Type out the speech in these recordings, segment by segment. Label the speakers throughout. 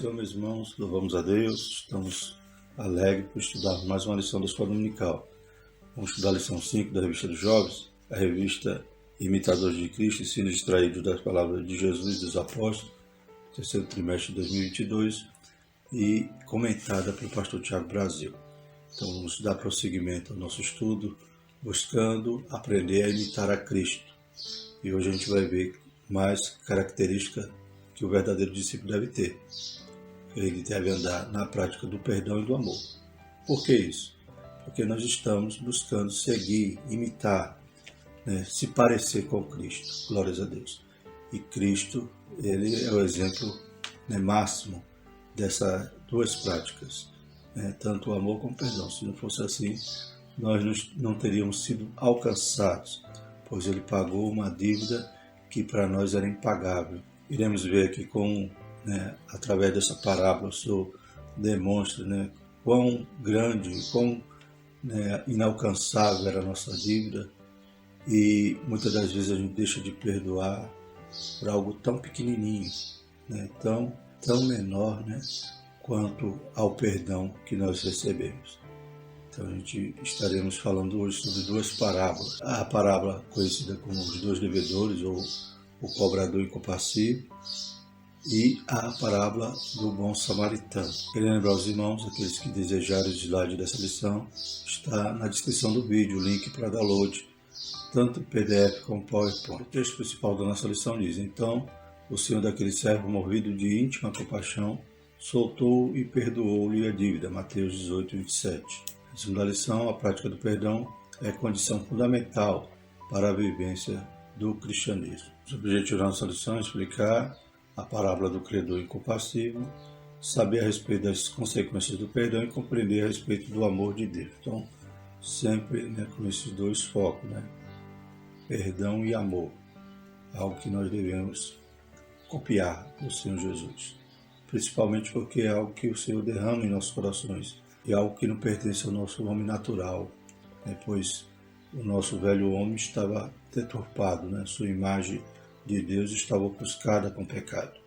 Speaker 1: Senhor, meus irmãos, louvamos a Deus, estamos alegres por estudar mais uma lição da Escola Dominical. Vamos estudar a lição 5 da Revista dos Jovens, a revista Imitadores de Cristo, ensinos extraídos das palavras de Jesus e dos Apóstolos, terceiro trimestre de 2022, e comentada pelo pastor Tiago Brasil. Então vamos dar prosseguimento ao nosso estudo, buscando aprender a imitar a Cristo. E hoje a gente vai ver mais características que o verdadeiro discípulo deve ter. Ele deve andar na prática do perdão e do amor. Por que isso? Porque nós estamos buscando seguir, imitar, se parecer com Cristo. Glórias a Deus. E Cristo, ele é o exemplo máximo dessas duas práticas, tanto o amor como o perdão. Se não fosse assim, nós não teríamos sido alcançados, pois ele pagou uma dívida que para nós era impagável. Iremos ver aqui como, através dessa parábola, o Senhor demonstra quão grande, quão inalcançável era a nossa dívida, e muitas das vezes a gente deixa de perdoar por algo tão pequenininho, tão menor, quanto ao perdão que nós recebemos. Então a gente estaremos falando hoje sobre duas parábolas. A parábola conhecida como os dois devedores, ou o cobrador incompassível, e a parábola do bom samaritano. Quero lembrar aos irmãos, aqueles que desejarem o slide dessa lição, está na descrição do vídeo o link para download, tanto PDF como PowerPoint. O texto principal da nossa lição diz: então o Senhor daquele servo, movido de íntima compaixão, soltou e perdoou-lhe a dívida. Mateus 18, 27. Resumo da lição: a prática do perdão é condição fundamental para a vivência do cristianismo. O objetivo da nossa lição é explicar a parábola do credor incompassível, saber a respeito das consequências do perdão e compreender a respeito do amor de Deus. Então, sempre com esses dois focos, perdão e amor, algo que nós devemos copiar do Senhor Jesus, principalmente porque é algo que o Senhor derrama em nossos corações, e algo que não pertence ao nosso homem natural, pois o nosso velho homem estava deturpado, sua imagem de Deus estava ofuscada com pecado.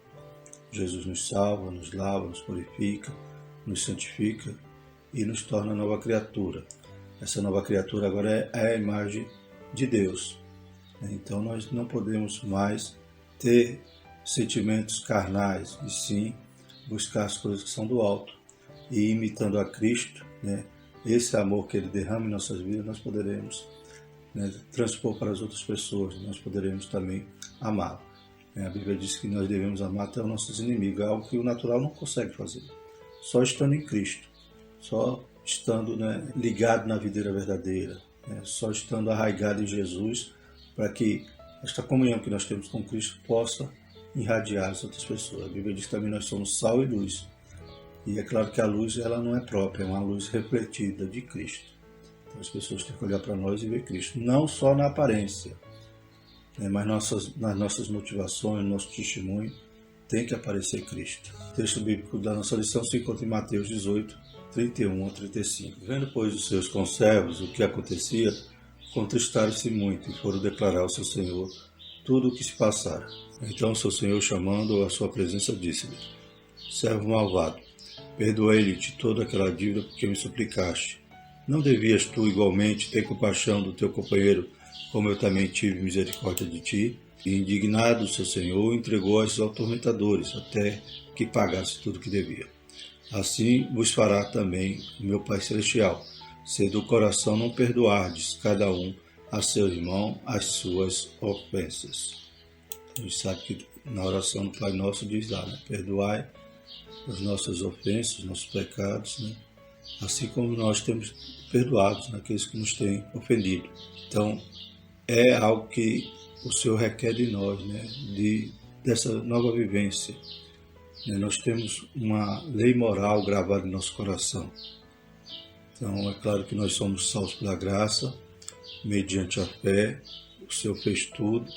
Speaker 1: Jesus nos salva, nos lava, nos purifica, nos santifica e nos torna nova criatura. Essa nova criatura agora é a imagem de Deus. Então nós não podemos mais ter sentimentos carnais, e sim buscar as coisas que são do alto. E imitando a Cristo, esse amor que Ele derrama em nossas vidas, nós poderemos transpor para as outras pessoas, nós poderemos também amar. A Bíblia diz que nós devemos amar até os nossos inimigos, é algo que o natural não consegue fazer. Só estando em Cristo, só estando ligado na videira verdadeira, só estando arraigado em Jesus, para que esta comunhão que nós temos com Cristo possa irradiar as outras pessoas. A Bíblia diz que também nós somos sal e luz. E é claro que a luz ela não é própria, é uma luz refletida de Cristo. Então as pessoas têm que olhar para nós e ver Cristo, não só na aparência, mas nas nossas motivações, no nosso testemunho, tem que aparecer Cristo. O texto bíblico da nossa lição se encontra em Mateus 18, 31 a 35. Vendo, pois, os seus conservos o que acontecia, contristaram-se muito e foram declarar ao seu senhor tudo o que se passara. Então o seu senhor, chamando-o à sua presença, disse-lhe: servo malvado, perdoei-lhe toda aquela dívida porque me suplicaste. Não devias tu igualmente ter compaixão do teu companheiro, como eu também tive misericórdia de ti? E indignado o seu senhor, o entregou aos atormentadores, até que pagasse tudo o que devia. Assim vos fará também o meu Pai Celestial, se do coração não perdoardes cada um a seu irmão as suas ofensas. A gente sabe que na oração do Pai Nosso diz lá, perdoai as nossas ofensas, nossos pecados, assim como nós temos perdoados aqueles que nos têm ofendido. Então, é algo que o Senhor requer de nós, dessa nova vivência. Nós temos uma lei moral gravada em nosso coração. Então, é claro que nós somos salvos pela graça, mediante a fé. O Senhor fez tudo,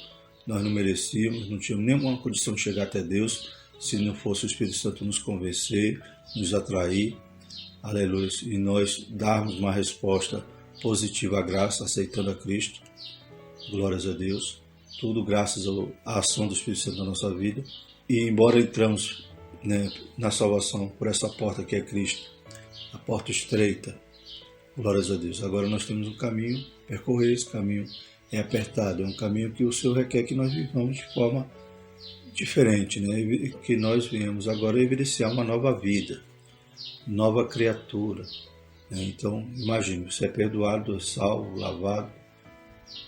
Speaker 1: nós não merecíamos, não tínhamos nenhuma condição de chegar até Deus, se não fosse o Espírito Santo nos convencer, nos atrair, aleluia, e nós darmos uma resposta positiva à graça, aceitando a Cristo, glórias a Deus, tudo graças à ação do Espírito Santo na nossa vida. E embora entramos né, na salvação por essa porta que é Cristo, a porta estreita. Glórias a Deus. Agora nós temos um caminho, percorrer esse caminho é apertado, é um caminho que o Senhor requer que nós vivamos de forma diferente, né? Que nós viemos agora evidenciar uma nova vida, nova criatura. Né? Então, imagine, você é perdoado, salvo, lavado,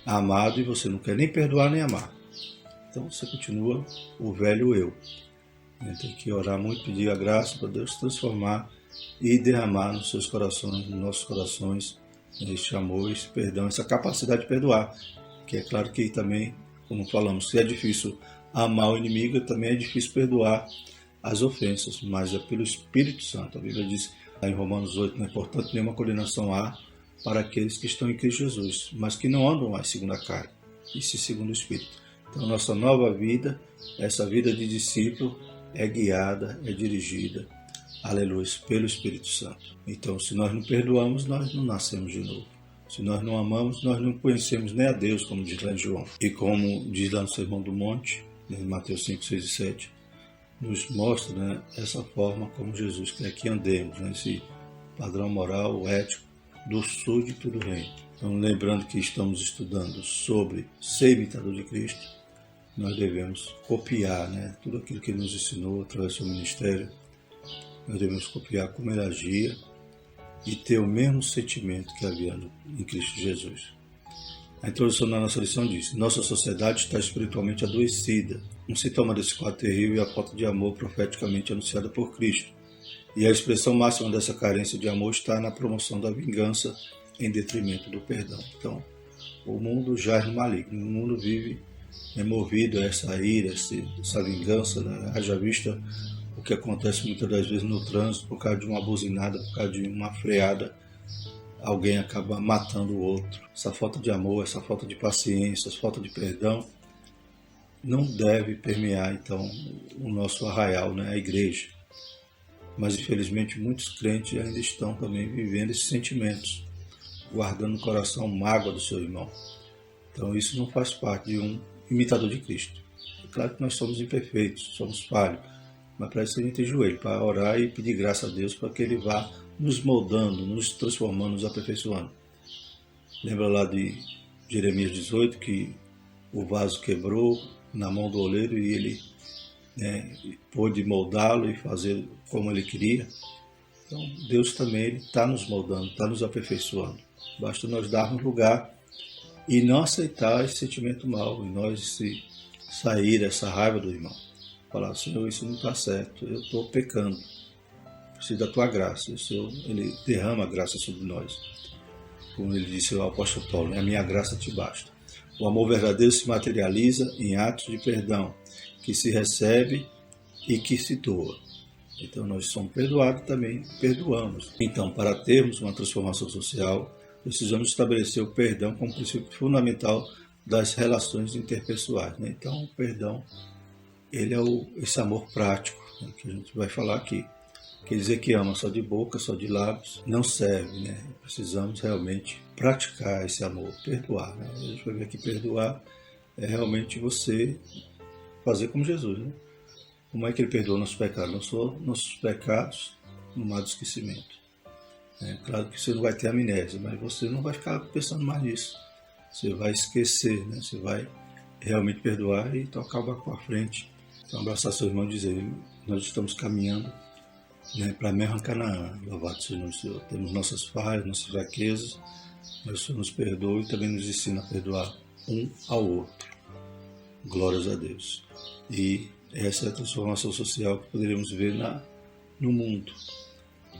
Speaker 1: amado e você não quer nem perdoar nem amar. Então você continua o velho eu. Tem que orar muito, pedir a graça para Deus transformar e derramar nos seus corações, nos nossos corações, este amor, esse perdão, essa capacidade de perdoar. Que é claro que também, como falamos, se é difícil amar o inimigo, também é difícil perdoar as ofensas, mas é pelo Espírito Santo. A Bíblia diz lá em Romanos 8, não é portanto nenhuma condenação há para aqueles que estão em Cristo Jesus, mas que não andam mais segundo a carne, e sim segundo o Espírito. Então, nossa nova vida, essa vida de discípulo, é guiada, é dirigida, aleluia, pelo Espírito Santo. Então, se nós não perdoamos, nós não nascemos de novo. Se nós não amamos, nós não conhecemos nem a Deus, como diz lá em João. E como diz lá no Sermão do Monte, em Mateus 5, 6 e 7, nos mostra, né, essa forma como Jesus quer que andemos, né, esse padrão moral, ético, do súdito do reino. Então, lembrando que estamos estudando sobre ser imitador de Cristo, nós devemos copiar, né, tudo aquilo que ele nos ensinou através do seu ministério. Nós devemos copiar como ele agia e ter o mesmo sentimento que havia em Cristo Jesus. A introdução da nossa lição diz: nossa sociedade está espiritualmente adoecida. Um sintoma desse quadro terrível é a falta de amor profeticamente anunciada por Cristo. E a expressão máxima dessa carência de amor está na promoção da vingança em detrimento do perdão. Então, o mundo jaz no maligno, o mundo vive movido a essa ira, essa vingança, né? Haja vista o que acontece muitas das vezes no trânsito, por causa de uma buzinada, por causa de uma freada, alguém acaba matando o outro. Essa falta de amor, essa falta de paciência, essa falta de perdão não deve permear, então, o nosso arraial, né? A igreja. Mas, infelizmente, muitos crentes ainda estão também vivendo esses sentimentos, guardando no coração mágoa do seu irmão. Então, isso não faz parte de um imitador de Cristo. É claro que nós somos imperfeitos, somos falhos, mas para isso a gente tem joelho, para orar e pedir graça a Deus para que Ele vá nos moldando, nos transformando, nos aperfeiçoando. Lembra lá de Jeremias 18, que o vaso quebrou na mão do oleiro e ele, né, pôde moldá-lo e fazer como ele queria. Então, Deus também está nos moldando, está nos aperfeiçoando. Basta nós darmos lugar e não aceitar esse sentimento mau, e nós sair dessa raiva do irmão. Falar: Senhor, isso não está certo, eu estou pecando, preciso da tua graça. O Senhor, ele derrama a graça sobre nós. Como ele disse ao apóstolo Paulo, né? A minha graça te basta. O amor verdadeiro se materializa em atos de perdão, que se recebe e que se doa. Então, nós somos perdoados também, perdoamos. Então, para termos uma transformação social, precisamos estabelecer o perdão como princípio fundamental das relações interpessoais, né? Então, o perdão, ele é esse amor prático, né, que a gente vai falar aqui. Quer dizer que ama só de boca, só de lábios, não serve, né? Precisamos realmente praticar esse amor, perdoar, né? A gente vai ver que perdoar é realmente você fazer como Jesus, né? Como é que ele perdoa nossos pecados? Nossos pecados no mar do esquecimento. É claro que você não vai ter amnésia, mas você não vai ficar pensando mais nisso. Você vai esquecer, né? Você vai realmente perdoar e tocar o barco para frente. Então, abraçar seu irmão e dizer: nós estamos caminhando, né, para a mesma Canaã. Louvado seja o nome do Senhor. Temos nossas falhas, nossas fraquezas, mas o Senhor nos perdoa e também nos ensina a perdoar um ao outro. Glórias a Deus. E essa é a transformação social que poderíamos ver no mundo.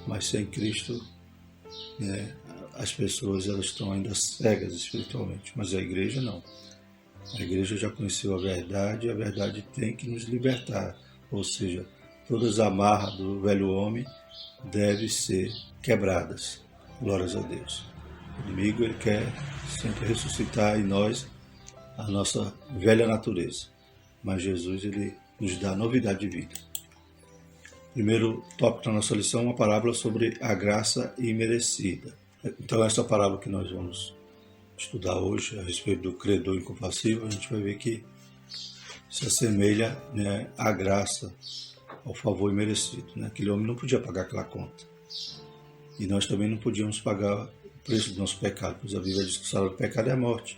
Speaker 1: Mas sem Cristo, né, as pessoas elas estão ainda cegas espiritualmente, mas a igreja não. A igreja já conheceu a verdade e a verdade tem que nos libertar. Ou seja, todas as amarras do velho homem devem ser quebradas. Glórias a Deus. O inimigo ele quer sempre ressuscitar em nós a nossa velha natureza. Mas Jesus ele nos dá novidade de vida. Primeiro tópico da nossa lição é uma parábola sobre a graça imerecida. Então, essa parábola que nós vamos estudar hoje a respeito do credor incompassível, a gente vai ver que se assemelha, né, à graça ao favor imerecido. Né? Aquele homem não podia pagar aquela conta. E nós também não podíamos pagar o preço do nosso pecado, pois a Bíblia diz que o salário do pecado é a morte.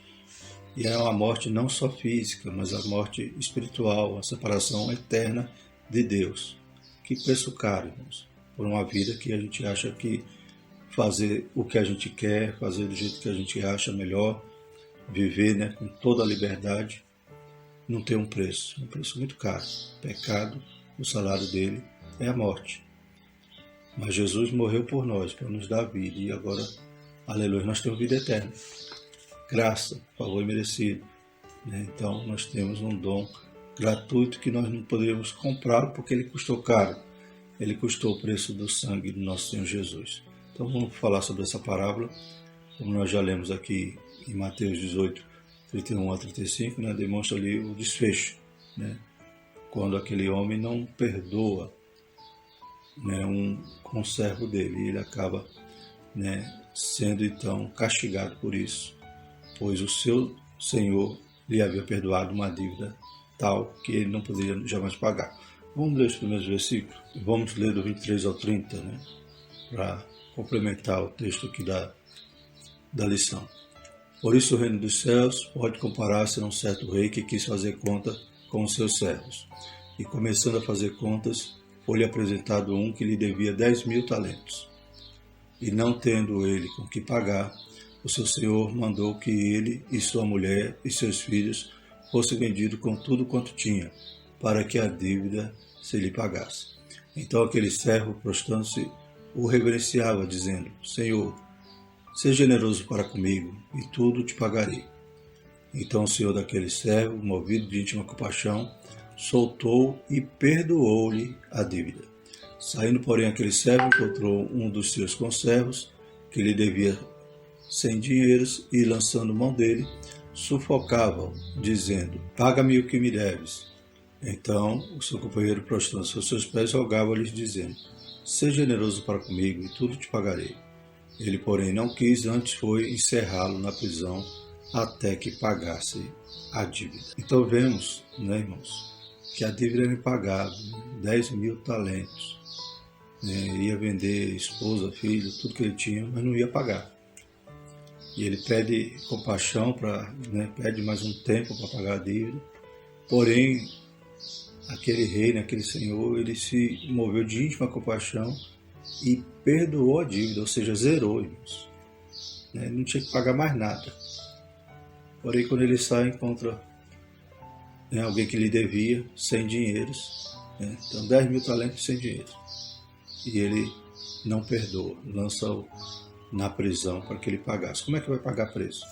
Speaker 1: E é uma morte não só física, mas a morte espiritual, a separação eterna de Deus. Que preço caro, irmãos, por uma vida que a gente acha que fazer o que a gente quer, fazer do jeito que a gente acha melhor, viver, né, com toda a liberdade, não tem um preço muito caro. O pecado, o salário dele é a morte. Mas Jesus morreu por nós, para nos dar vida, e agora, aleluia, nós temos vida eterna. Graça, favor imerecido. Né? Então, nós temos um dom gratuito que nós não poderíamos comprar porque ele custou caro. Ele custou o preço do sangue do nosso Senhor Jesus. Então, vamos falar sobre essa parábola, como nós já lemos aqui em Mateus 18, 31 a 35, né? Demonstra ali o desfecho, né? Quando aquele homem não perdoa, né, um conservo dele, ele acaba, né, sendo então castigado por isso, pois o seu Senhor lhe havia perdoado uma dívida tal que ele não poderia jamais pagar. Vamos ler os primeiros versículos? Vamos ler do 23 ao 30, né, para complementar o texto aqui da lição. Por isso o reino dos céus pode comparar-se a um certo rei que quis fazer conta com os seus servos. E começando a fazer contas, foi-lhe apresentado um que lhe devia 10.000 talentos. E não tendo ele com que pagar, o seu senhor mandou que ele e sua mulher e seus filhos fossem vendidos com tudo quanto tinha, para que a dívida se lhe pagasse. Então aquele servo, prostrando-se, o reverenciava, dizendo: Senhor, seja generoso para comigo, e tudo te pagarei. Então o senhor daquele servo, movido de íntima compaixão, soltou e perdoou-lhe a dívida. Saindo, porém, aquele servo encontrou um dos seus conservos, que lhe devia 100 dinheiros, e, lançando mão dele, sufocava-o, dizendo: Paga-me o que me deves. Então o seu companheiro, prostrando-se aos seus pés, rogava-lhes, dizendo: Seja generoso para comigo, e tudo te pagarei. Ele, porém, não quis, antes foi encerrá-lo na prisão, até que pagasse a dívida. Então vemos, né, irmãos, que a dívida era impagável, 10.000 talentos. Ia vender esposa, filho, tudo que ele tinha, mas não ia pagar. E ele pede compaixão, pede mais um tempo para pagar a dívida. Porém, aquele rei, aquele senhor, ele se moveu de íntima compaixão e perdoou a dívida, ou seja, zerou, irmãos. Não tinha que pagar mais nada. Porém, quando ele sai, encontra alguém que lhe devia 100 dinheiros. Então, 10.000 talentos e 100 dinheiros. E ele não perdoa, lança-o na prisão para que ele pagasse. Como é que vai pagar preço?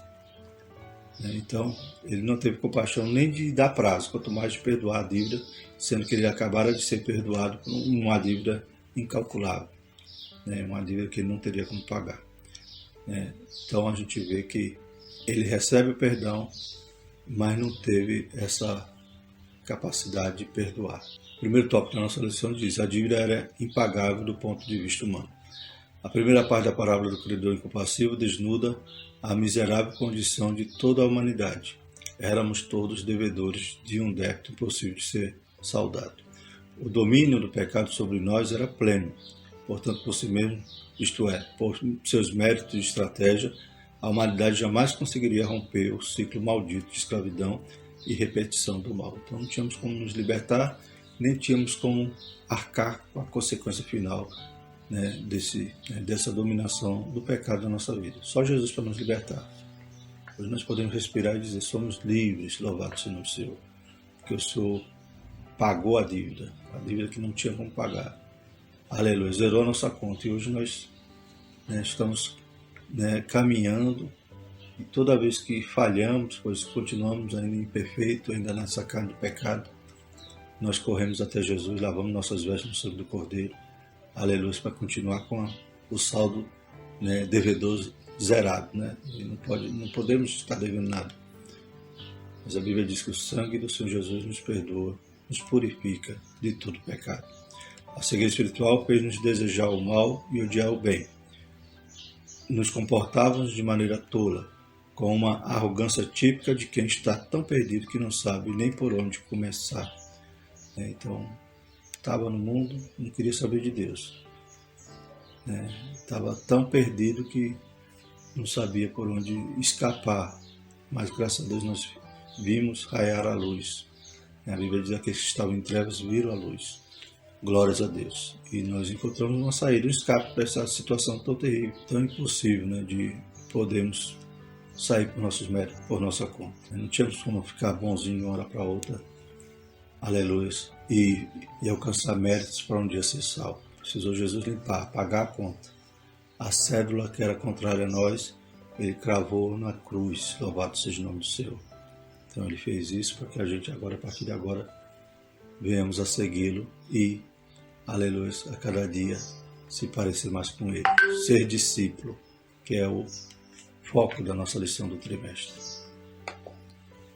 Speaker 1: Então, ele não teve compaixão nem de dar prazo, quanto mais de perdoar a dívida, sendo que ele acabara de ser perdoado por uma dívida incalculável, uma dívida que ele não teria como pagar. Então, a gente vê que ele recebe o perdão, mas não teve essa capacidade de perdoar. O primeiro tópico da nossa lição diz: a dívida era impagável do ponto de vista humano. A primeira parte da parábola do credor incompassível desnuda a miserável condição de toda a humanidade. Éramos todos devedores de um débito impossível de ser saldado. O domínio do pecado sobre nós era pleno. Portanto, por si mesmo, isto é, por seus méritos e estratégia, a humanidade jamais conseguiria romper o ciclo maldito de escravidão e repetição do mal. Então não tínhamos como nos libertar, nem tínhamos como arcar com a consequência final, dessa dominação do pecado na nossa vida. Só Jesus para nos libertar. Hoje nós podemos respirar e dizer: somos livres, louvado seja o nome do Senhor, porque o Senhor pagou a dívida que não tinha como pagar. Aleluia, zerou a nossa conta, e hoje nós estamos caminhando, e toda vez que falhamos, pois continuamos ainda imperfeitos, ainda nessa carne do pecado, nós corremos até Jesus, lavamos nossas vestes no sangue do Cordeiro, aleluia, para continuar com o saldo devedor zerado, E não podemos estar devendo nada. Mas a Bíblia diz que o sangue do Senhor Jesus nos perdoa, nos purifica de todo pecado. A cegueira espiritual fez-nos desejar o mal e odiar o bem. Nos comportávamos de maneira tola, com uma arrogância típica de quem está tão perdido que não sabe nem por onde começar. Então, estava no mundo, não queria saber de Deus. Estava tão perdido que não sabia por onde escapar. Mas graças a Deus nós vimos raiar a luz. A Bíblia diz que aqueles que estavam em trevas viram a luz. Glórias a Deus. E nós encontramos uma saída, um escape dessa situação tão terrível, tão impossível, de podermos sair por nossos méritos, por nossa conta. Não tínhamos como ficar bonzinho de uma hora para outra, aleluia, e alcançar méritos para um dia ser salvo. Precisou Jesus limpar, pagar a conta. A cédula que era contrária a nós, ele cravou na cruz, louvado seja o nome do Senhor. Então ele fez isso para que a gente agora, a partir de agora, venhamos a segui-lo e, aleluia, a cada dia se parecer mais com ele. Ser discípulo, que é o foco da nossa lição do trimestre.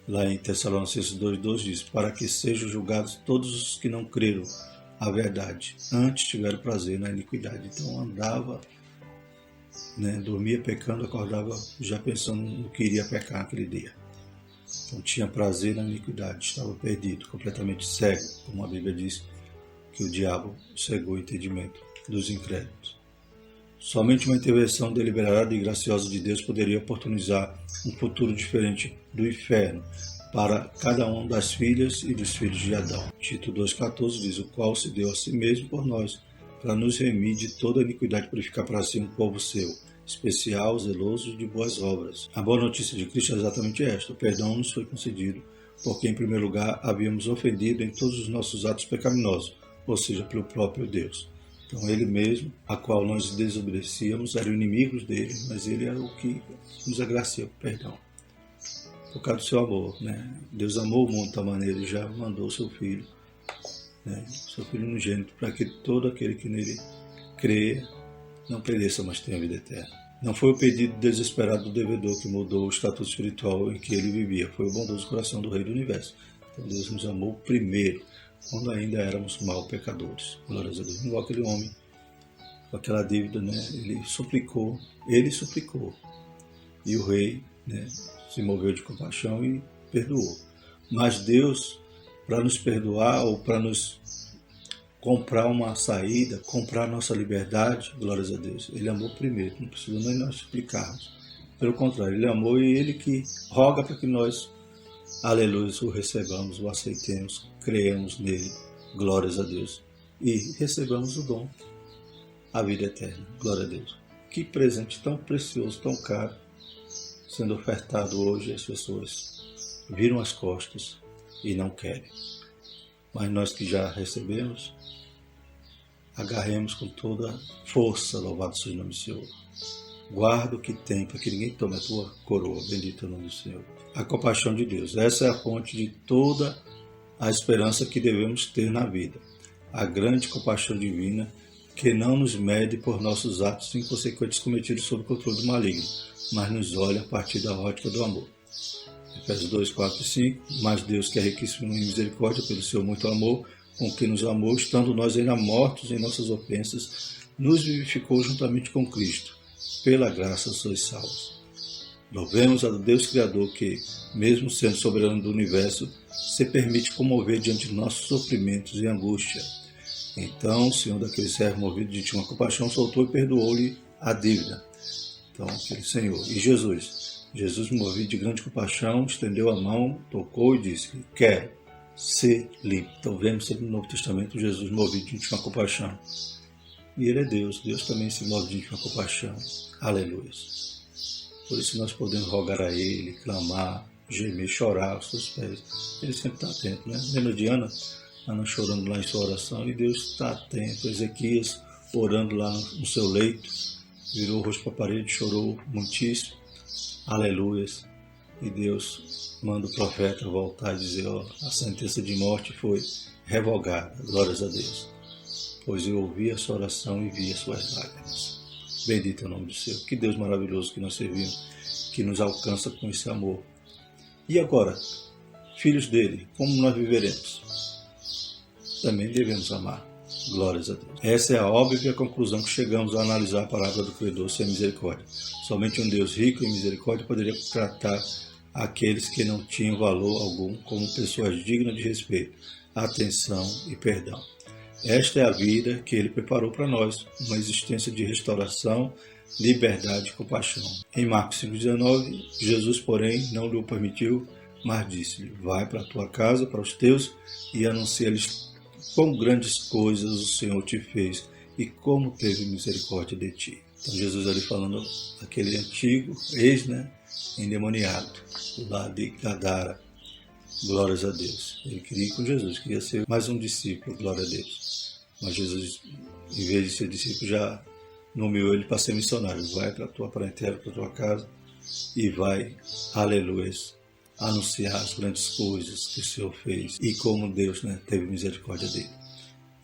Speaker 1: Lá em Tessalonicenses 2,2 diz: para que sejam julgados todos os que não creram a verdade, antes tiveram prazer na iniquidade. Então andava, dormia pecando, acordava já pensando no que iria pecar naquele dia. Então tinha prazer na iniquidade, estava perdido, completamente cego, como a Bíblia diz que o diabo cegou o entendimento dos incrédulos. Somente uma intervenção deliberada e graciosa de Deus poderia oportunizar um futuro diferente do inferno para cada uma das filhas e dos filhos de Adão. Tito 2,14 diz: o qual se deu a si mesmo por nós, para nos remir de toda a iniquidade e purificar para si um povo seu, especial, zeloso de boas obras. A boa notícia de Cristo é exatamente esta: o perdão nos foi concedido, porque em primeiro lugar havíamos ofendido em todos os nossos atos pecaminosos, ou seja, pelo próprio Deus. Então ele mesmo, a qual nós desobedecíamos, eram inimigos dele, mas ele era o que nos agraciou com perdão. Por causa do seu amor, Deus amou o mundo da maneira e já mandou o seu Filho, seu Filho unigênito, para que todo aquele que nele crê não pereça, mas tenha vida eterna. Não foi o pedido desesperado do devedor que mudou o estatuto espiritual em que ele vivia, foi o bondoso coração do Rei do Universo. Então Deus nos amou primeiro, quando ainda éramos mal pecadores. Glórias a Deus. Igual aquele homem, com aquela dívida, ele suplicou, e o rei, se moveu de compaixão e perdoou. Mas Deus, para nos perdoar ou para nos comprar uma saída, comprar nossa liberdade, glórias a Deus, ele amou primeiro, não precisa nem nós explicarmos. Pelo contrário, ele amou e ele que roga para que nós, aleluia, o recebamos, o aceitemos, creamos nele, glórias a Deus, e recebamos o dom, a vida eterna, glória a Deus. Que presente tão precioso, tão caro, sendo ofertado hoje. As pessoas viram as costas e não querem. Mas nós que já recebemos, agarremos com toda força, louvado seja o nome do Senhor. Guarda o que tem, para que ninguém tome a tua coroa, bendito é o nome do Senhor. A compaixão de Deus, essa é a fonte de toda a esperança que devemos ter na vida. A grande compaixão divina que não nos mede por nossos atos inconsequentes cometidos sob o controle do maligno, mas nos olha a partir da ótica do amor. Efésios 2, 4 e 5. Mas Deus, que é riquíssimo em misericórdia pelo seu muito amor, com que nos amou, estando nós ainda mortos em nossas ofensas, nos vivificou juntamente com Cristo. Pela graça sois salvos. Louvemos a Deus Criador que, mesmo sendo soberano do universo, se permite comover diante de nossos sofrimentos e angústia. Então o Senhor daquele servo movido de uma compaixão soltou e perdoou-lhe a dívida. Então aquele Senhor. E Jesus movido de grande compaixão, estendeu a mão, tocou e disse: quero ser limpo. Então vemos sempre no Novo Testamento Jesus movido de uma compaixão. E ele é Deus. Deus também se move de uma compaixão. Aleluia. Por isso nós podemos rogar a Ele, clamar, gemer, chorar aos seus pés. Ele sempre está atento, Lembra de Ana chorando lá em sua oração, e Deus está atento. Ezequias orando lá no seu leito, virou o rosto para a parede, chorou muitíssimo. Aleluia. E Deus manda o profeta voltar e dizer: a sentença de morte foi revogada. Glórias a Deus. Pois eu ouvi a sua oração e vi as suas lágrimas. Bendito é o nome do Senhor. Que Deus maravilhoso que nós servimos, que nos alcança com esse amor. E agora, filhos dele, como nós viveremos? Também devemos amar. Glórias a Deus. Essa é a óbvia conclusão que chegamos a analisar a palavra do Criador sem misericórdia. Somente um Deus rico em misericórdia poderia tratar aqueles que não tinham valor algum como pessoas dignas de respeito, atenção e perdão. Esta é a vida que ele preparou para nós, uma existência de restauração, liberdade e compaixão. Em Marcos 5,19, Jesus, porém, não lhe o permitiu, mas disse-lhe: vai para a tua casa, para os teus, e anuncia-lhes quão grandes coisas o Senhor te fez e como teve misericórdia de ti. Então Jesus ali falando daquele antigo endemoniado, lá de Gadara. Glórias a Deus. Ele queria ir com Jesus, queria ser mais um discípulo, glória a Deus. Mas Jesus, em vez de ser discípulo, já nomeou ele para ser missionário. Vai para a tua parentela, para a tua casa e vai, aleluia, anunciar as grandes coisas que o Senhor fez e como Deus teve misericórdia dele.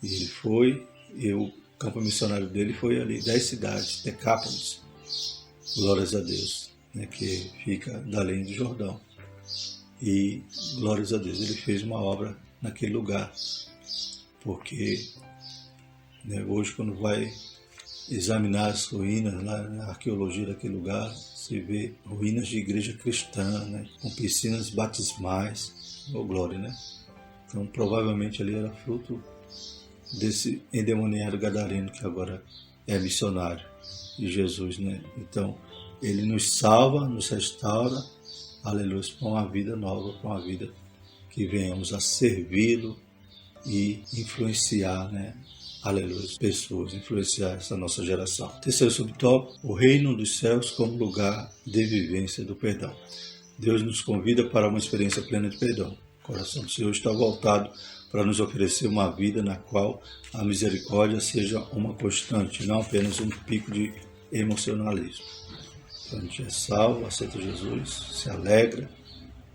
Speaker 1: E ele foi, e o campo missionário dele foi ali, 10 cidades, Decápolis, glórias a Deus, que fica da além do Jordão. E, glórias a Deus, ele fez uma obra naquele lugar, porque hoje quando vai examinar as ruínas, lá na arqueologia daquele lugar, se vê ruínas de igreja cristã, com piscinas batismais, glória, Então provavelmente ali era fruto desse endemoniado gadareno que agora é missionário de Jesus, Então ele nos salva, nos restaura, aleluia, para uma vida nova, para uma vida que venhamos a servi-lo e influenciar, aleluia, pessoas, influenciar essa nossa geração. Terceiro subtópico, o reino dos céus como lugar de vivência do perdão. Deus nos convida para uma experiência plena de perdão. O coração do Senhor está voltado para nos oferecer uma vida na qual a misericórdia seja uma constante, não apenas um pico de emocionalismo. Então a gente é salvo, aceita Jesus, se alegra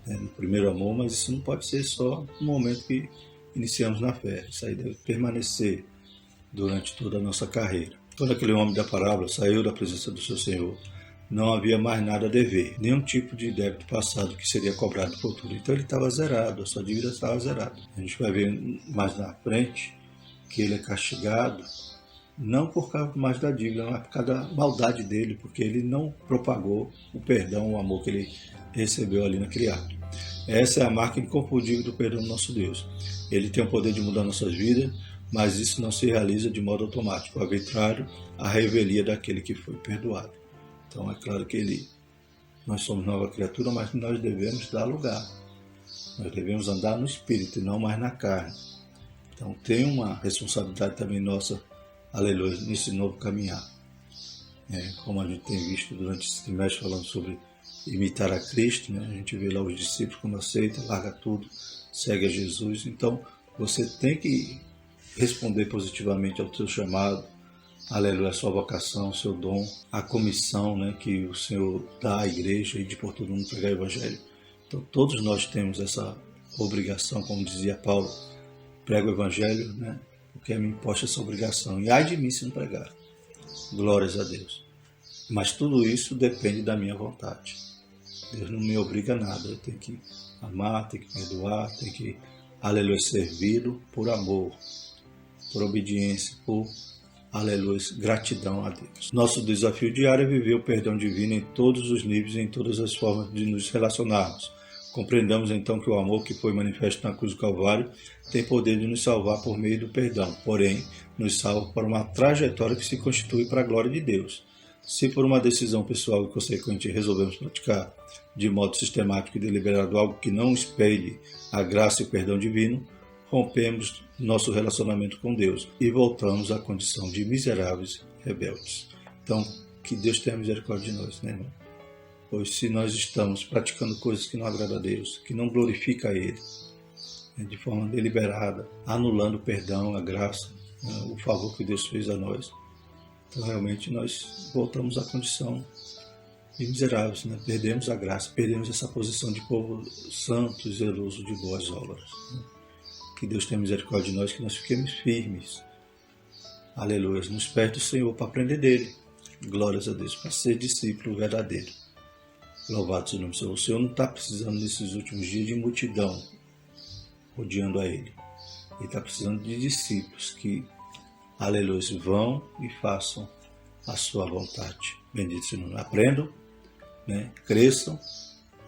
Speaker 1: no primeiro amor, mas isso não pode ser só no momento que iniciamos na fé. Isso aí deve permanecer durante toda a nossa carreira. Quando aquele homem da parábola saiu da presença do seu Senhor, não havia mais nada a dever, nenhum tipo de débito passado que seria cobrado no futuro. Então ele estava zerado, a sua dívida estava zerada. A gente vai ver mais na frente que ele é castigado, não por causa mais da dívida, mas por causa da maldade dele, porque ele não propagou o perdão, o amor que ele recebeu ali naquele ato. Essa é a marca inconfundível do perdão do nosso Deus. Ele tem o poder de mudar nossas vidas, mas isso não se realiza de modo automático, ao contrário, a revelia daquele que foi perdoado. Então é claro que nós somos nova criatura, mas nós devemos dar lugar. Nós devemos andar no Espírito e não mais na carne. Então tem uma responsabilidade também nossa, aleluia, nesse novo caminhar. Como a gente tem visto durante esse trimestre falando sobre imitar a Cristo, a gente vê lá os discípulos quando aceita, larga tudo, segue a Jesus. Então você tem que responder positivamente ao seu chamado, aleluia, a sua vocação, o seu dom, a comissão que o Senhor dá à igreja e de por todo mundo pregar o Evangelho. Então todos nós temos essa obrigação, como dizia Paulo, prega o Evangelho, porque me imposta essa obrigação. E ai de mim se não pregar. Glórias a Deus. Mas tudo isso depende da minha vontade. Deus não me obriga a nada. Eu tenho que amar, tenho que perdoar, tenho que, aleluia, servi-lo por amor, por obediência, por, aleluia, gratidão a Deus. Nosso desafio diário é viver o perdão divino em todos os níveis e em todas as formas de nos relacionarmos. Compreendamos então que o amor que foi manifesto na cruz do Calvário tem poder de nos salvar por meio do perdão, porém, nos salva para uma trajetória que se constitui para a glória de Deus. Se por uma decisão pessoal e consequente resolvemos praticar de modo sistemático e deliberado algo que não espelhe a graça e o perdão divino, rompemos nosso relacionamento com Deus e voltamos à condição de miseráveis rebeldes. Então, que Deus tenha misericórdia de nós, irmão? Pois se nós estamos praticando coisas que não agradam a Deus, que não glorificam a Ele, de forma deliberada, anulando o perdão, a graça, o favor que Deus fez a nós, então realmente nós voltamos à condição de miseráveis, perdemos a graça, perdemos essa posição de povo santo e zeloso de boas obras. Que Deus tenha misericórdia de nós, que nós fiquemos firmes, aleluia, nos pés do Senhor para aprender dele, glórias a Deus, para ser discípulo verdadeiro. Louvado seja o nome do Senhor. O Senhor não está precisando nesses últimos dias de multidão rodeando a Ele. Ele está precisando de discípulos que, aleluia, vão e façam a sua vontade. Bendito seja o nome. Aprendam, cresçam,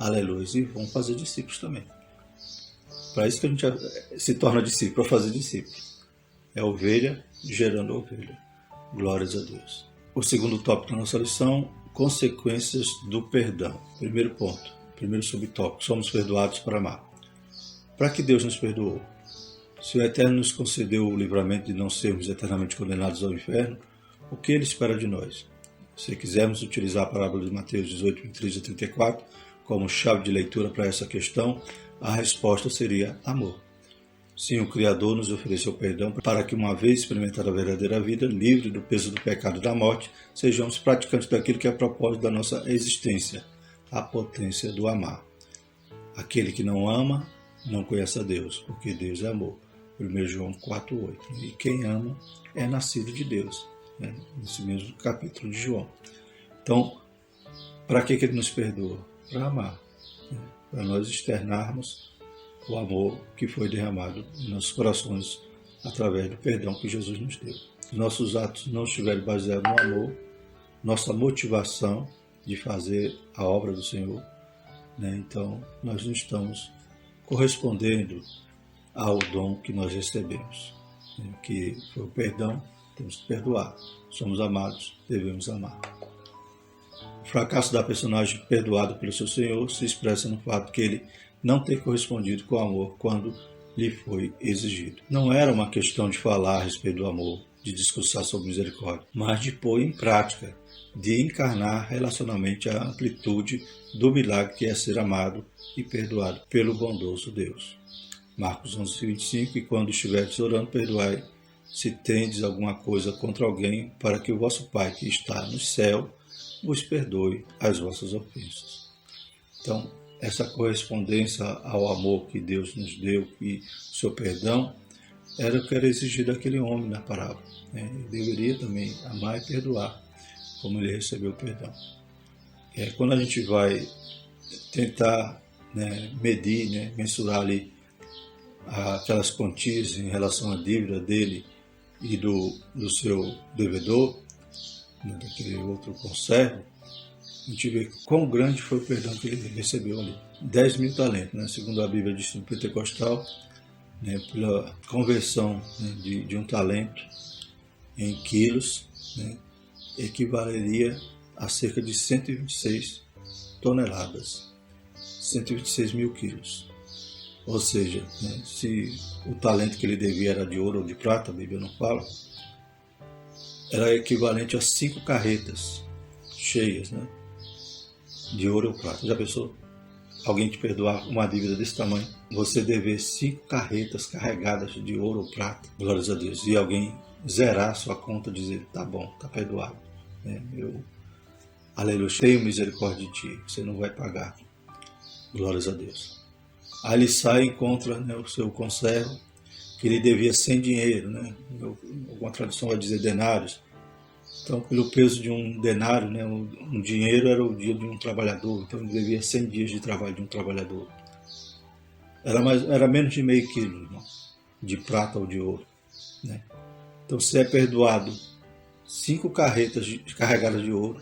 Speaker 1: aleluia, e vão fazer discípulos também. Para isso que a gente se torna discípulo, para fazer discípulos. É ovelha gerando ovelha. Glórias a Deus. O segundo tópico da nossa lição, consequências do perdão. Primeiro ponto, primeiro subtópico, somos perdoados para amar. Para que Deus nos perdoou? Se o Eterno nos concedeu o livramento de não sermos eternamente condenados ao inferno, o que Ele espera de nós? Se quisermos utilizar a parábola de Mateus 18, 23 a 34 como chave de leitura para essa questão, a resposta seria amor. Sim, o Criador nos ofereceu perdão para que, uma vez experimentada a verdadeira vida, livre do peso do pecado e da morte, sejamos praticantes daquilo que é propósito da nossa existência, a potência do amar. Aquele que não ama, não conhece a Deus, porque Deus é amor. 1 João 4,8. E quem ama é nascido de Deus, né? Nesse mesmo capítulo de João. Então, para que Ele nos perdoa? Para amar, né? Para nós externarmos o amor que foi derramado em nossos corações através do perdão que Jesus nos deu. Se nossos atos não estiverem baseados no amor, nossa motivação de fazer a obra do Senhor, né? Então nós não estamos correspondendo ao dom que nós recebemos, né? Que foi o perdão, temos que perdoar. Somos amados, devemos amar. O fracasso da personagem perdoada pelo seu Senhor se expressa no fato que ele não ter correspondido com o amor quando lhe foi exigido. Não era uma questão de falar a respeito do amor, de discursar sobre misericórdia, mas de pôr em prática, de encarnar relacionalmente a amplitude do milagre que é ser amado e perdoado pelo bondoso Deus. Marcos 11:25, e quando estiveres orando, perdoai se tendes alguma coisa contra alguém, para que o vosso Pai que está no céu vos perdoe as vossas ofensas. Então, essa correspondência ao amor que Deus nos deu e o seu perdão era o que era exigido daquele homem na parábola, né? Ele deveria também amar e perdoar, como ele recebeu o perdão. Quando a gente vai tentar, né, medir, né, mensurar ali aquelas quantias em relação à dívida dele e do seu devedor, né, daquele outro conservo, a gente vê quão grande foi o perdão que ele recebeu ali. 10.000 talentos, né? Segundo a Bíblia de Estudo Pentecostal, né, pela conversão, né, de um talento em quilos, né, equivaleria a cerca de 126 toneladas, 126 mil quilos. Ou seja, né, se o talento que ele devia era de ouro ou de prata, a Bíblia não fala, era equivalente a 5 carretas cheias, né, de ouro ou prata. Já pensou? Alguém te perdoar uma dívida desse tamanho? Você dever 5 carretas carregadas de ouro ou prata, glórias a Deus, e alguém zerar sua conta e dizer, tá bom, tá perdoado, né? Aleluia, tenho misericórdia de ti, você não vai pagar, glórias a Deus. Aí ele sai e encontra, né, o seu conservo, que ele devia sem dinheiro, né? Alguma tradução vai dizer denários. Então, pelo peso de um denário, né, um dinheiro era o dia de um trabalhador, então ele devia 100 dias de trabalho de um trabalhador. Era menos de meio quilo, irmão, de prata ou de ouro, né? Então, você é perdoado 5 carretas carregadas de ouro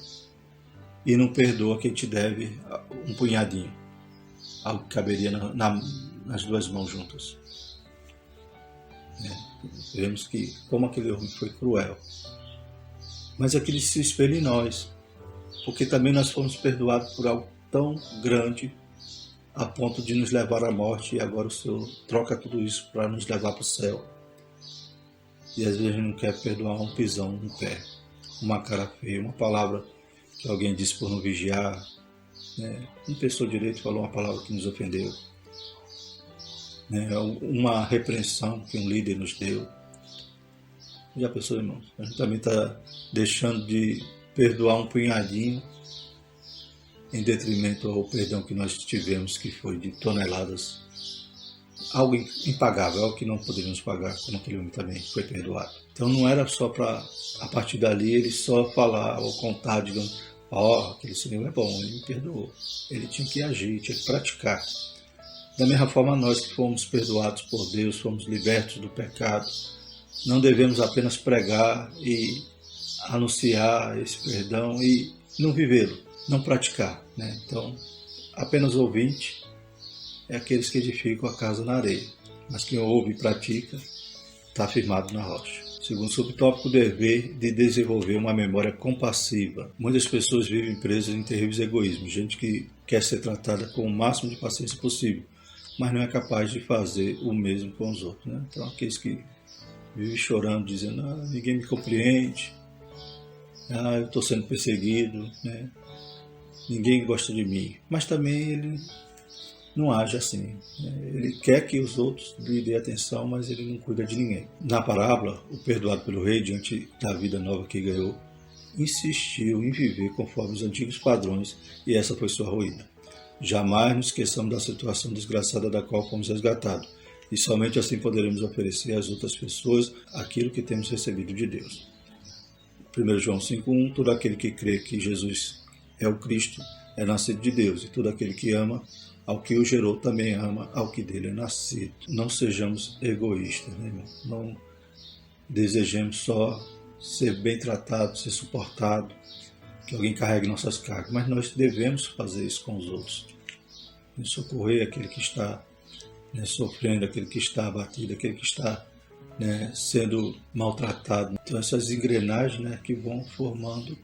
Speaker 1: e não perdoa quem te deve um punhadinho, algo que caberia nas duas mãos juntas. Vemos que como aquele homem foi cruel. Mas aquilo se espelha em nós, porque também nós fomos perdoados por algo tão grande a ponto de nos levar à morte, e agora o Senhor troca tudo isso para nos levar para o céu. E às vezes a gente não quer perdoar um pisão no pé, uma cara feia, uma palavra que alguém disse por não vigiar, né? Não pensou direito, falou uma palavra que nos ofendeu, né? Uma repreensão que um líder nos deu. Já pensou, irmãos? A gente também está deixando de perdoar um punhadinho em detrimento ao perdão que nós tivemos, que foi de toneladas. Algo impagável, algo que não poderíamos pagar, como aquele homem também foi perdoado. Então não era só para, a partir dali, ele só falar ou contar, digamos, aquele Senhor é bom, ele me perdoou. Ele tinha que agir, tinha que praticar. Da mesma forma, nós que fomos perdoados por Deus, fomos libertos do pecado, não devemos apenas pregar e anunciar esse perdão e não vivê-lo, não praticar, né? Então, apenas ouvinte é aqueles que edificam a casa na areia, mas quem ouve e pratica está firmado na rocha. Segundo subtópico, o dever de desenvolver uma memória compassiva. Muitas pessoas vivem presas em terríveis egoísmos, gente que quer ser tratada com o máximo de paciência possível, mas não é capaz de fazer o mesmo com os outros, né? Então, aqueles que vivem chorando, dizendo, ninguém me compreende, eu estou sendo perseguido, né? Ninguém gosta de mim. Mas também ele não age assim. Ele quer que os outros lhe dêem atenção, mas ele não cuida de ninguém. Na parábola, o perdoado pelo rei, diante da vida nova que ganhou, insistiu em viver conforme os antigos padrões e essa foi sua ruína. Jamais nos esqueçamos da situação desgraçada da qual fomos resgatados e somente assim poderemos oferecer às outras pessoas aquilo que temos recebido de Deus. 1 João 5,1 Todo aquele que crê que Jesus é o Cristo é nascido de Deus e todo aquele que ama ao que o gerou também ama ao que dele é nascido. Não sejamos egoístas, né, irmão? Não desejemos só ser bem tratado, ser suportado, que alguém carregue nossas cargas, mas nós devemos fazer isso com os outros. Socorrer aquele que está sofrendo, aquele que está abatido, aquele que está sendo maltratado. Então essas engrenagens que vão formando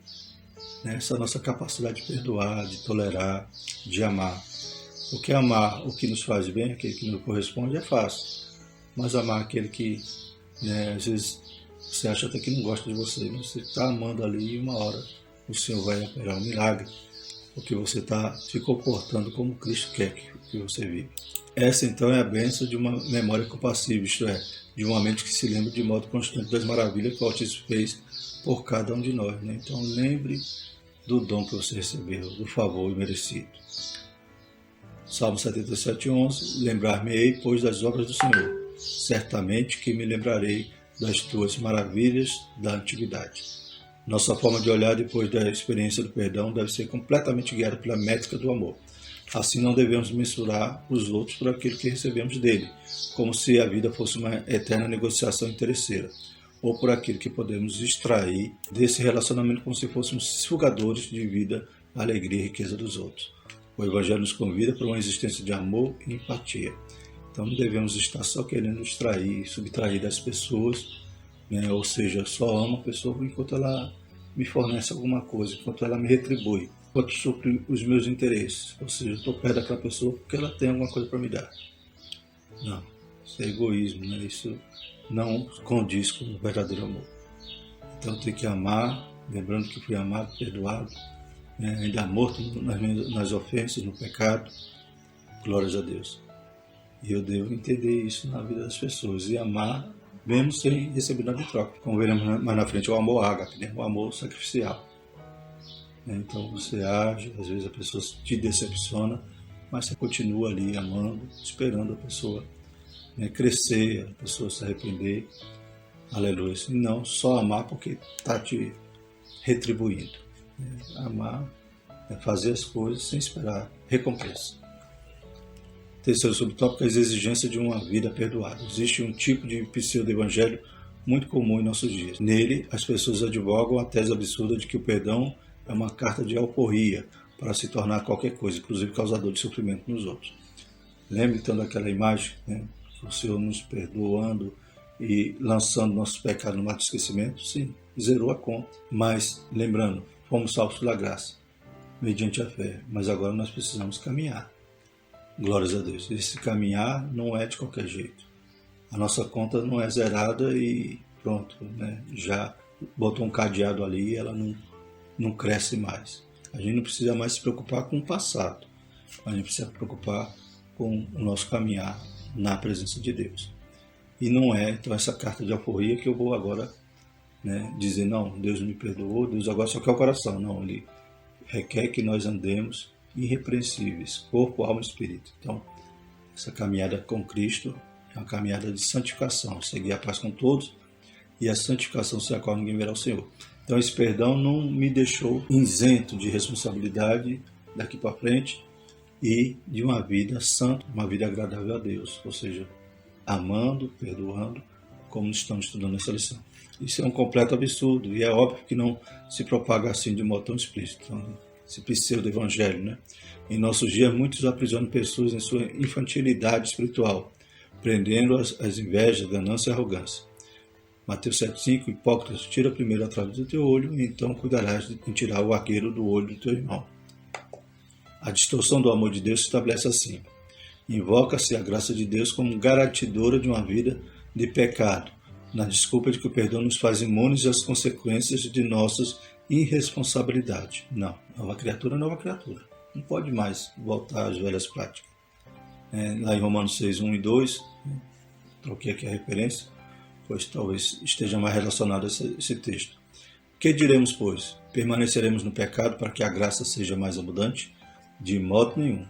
Speaker 1: essa nossa capacidade de perdoar, de tolerar, de amar. Porque amar o que nos faz bem, aquele que nos corresponde, é fácil. Mas amar aquele que, às vezes, você acha até que não gosta de você, mas você está amando ali e uma hora o Senhor vai operar um milagre, porque você está se comportando como Cristo quer que você viva. Essa, então, é a bênção de uma memória compassiva, isto é, de uma mente que se lembra de modo constante das maravilhas que o Altíssimo fez por cada um de nós. Então, lembre do dom que você recebeu, do favor imerecido. Salmo 77:11 Lembrar-me-ei, pois, das obras do Senhor. Certamente que me lembrarei das tuas maravilhas da antiguidade. Nossa forma de olhar depois da experiência do perdão deve ser completamente guiada pela métrica do amor. Assim não devemos mensurar os outros por aquilo que recebemos dele, como se a vida fosse uma eterna negociação interesseira, ou por aquilo que podemos extrair desse relacionamento como se fôssemos sugadores de vida, alegria e riqueza dos outros. O Evangelho nos convida para uma existência de amor e empatia. Então não devemos estar só querendo extrair, subtrair das pessoas, ou seja, só amo a pessoa enquanto ela me fornece alguma coisa, enquanto ela me retribui, enquanto supre os meus interesses. Ou seja, eu estou perto daquela pessoa porque ela tem alguma coisa para me dar. Não, isso é egoísmo, isso não condiz com o verdadeiro amor. Então tem que amar, lembrando que fui amado, perdoado, ainda morto nas ofensas, no pecado. Glórias a Deus. E eu devo entender isso na vida das pessoas e amar mesmo sem receber nada de troca. Como veremos mais na frente, é o amor ágape, o amor sacrificial. Então você age, às vezes a pessoa te decepciona, mas você continua ali amando, esperando a pessoa crescer, a pessoa se arrepender. Aleluia. E não só amar porque está te retribuindo. Amar é fazer as coisas sem esperar recompensa. Terceiro subtópico, as exigências de uma vida perdoada. Existe um tipo de pseudo-evangelho muito comum em nossos dias. Nele, as pessoas advogam a tese absurda de que o perdão é uma carta de alforria para se tornar qualquer coisa, inclusive causador de sofrimento nos outros. Lembre então daquela imagem, o Senhor nos perdoando e lançando nossos pecados no mar do esquecimento? Sim, zerou a conta. Mas, lembrando, fomos salvos pela graça, mediante a fé, mas agora nós precisamos caminhar. Glórias a Deus. Esse caminhar não é de qualquer jeito. A nossa conta não é zerada e pronto, já botou um cadeado ali e ela não cresce mais. A gente não precisa mais se preocupar com o passado. A gente precisa se preocupar com o nosso caminhar na presença de Deus. E não é, então, essa carta de alforria que eu vou agora dizer, não, Deus me perdoou, Deus agora só quer o coração. Não, Ele requer que nós andemos irrepreensíveis, corpo, alma e espírito. Então, essa caminhada com Cristo é uma caminhada de santificação, seguir a paz com todos e a santificação sem a qual ninguém verá o Senhor. Então, esse perdão não me deixou isento de responsabilidade daqui para frente e de uma vida santa, uma vida agradável a Deus, ou seja, amando, perdoando, como estamos estudando nessa lição. Isso é um completo absurdo e é óbvio que não se propaga assim de modo tão explícito. Então, esse pseudo-evangelho, Em nossos dias, muitos aprisionam pessoas em sua infantilidade espiritual, prendendo as invejas, ganância e arrogância. Mateus 7,5, hipócritas, tira primeiro a trave do teu olho, e então cuidarás de tirar o arqueiro do olho do teu irmão. A distorção do amor de Deus se estabelece assim. Invoca-se a graça de Deus como garantidora de uma vida de pecado, na desculpa de que o perdão nos faz imunes às consequências de nossas irresponsabilidades. Não, nova criatura é nova criatura. Não pode mais voltar às velhas práticas. Lá em Romanos 6, 1 e 2, troquei aqui a referência, pois talvez esteja mais relacionado a esse texto. Que diremos, pois? Permaneceremos no pecado para que a graça seja mais abundante? De modo nenhum.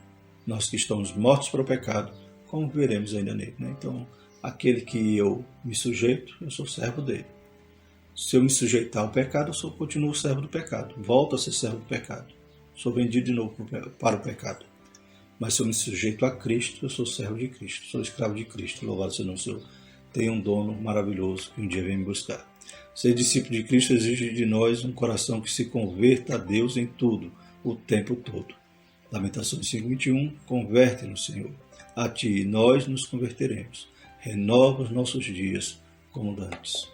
Speaker 1: Nós que estamos mortos para o pecado, como viveremos ainda nele? Então, aquele que eu me sujeito, eu sou servo dele. Se eu me sujeitar ao pecado, eu continuo servo do pecado. Volto a ser servo do pecado. Sou vendido de novo para o pecado. Mas se eu me sujeito a Cristo, eu sou servo de Cristo. Sou escravo de Cristo. Louvado seja o Senhor. Tem um dono maravilhoso que um dia vem me buscar. Ser discípulo de Cristo exige de nós um coração que se converta a Deus em tudo, o tempo todo. Lamentações 5:21, converte-nos, Senhor. A Ti nós nos converteremos. Renova os nossos dias como dantes.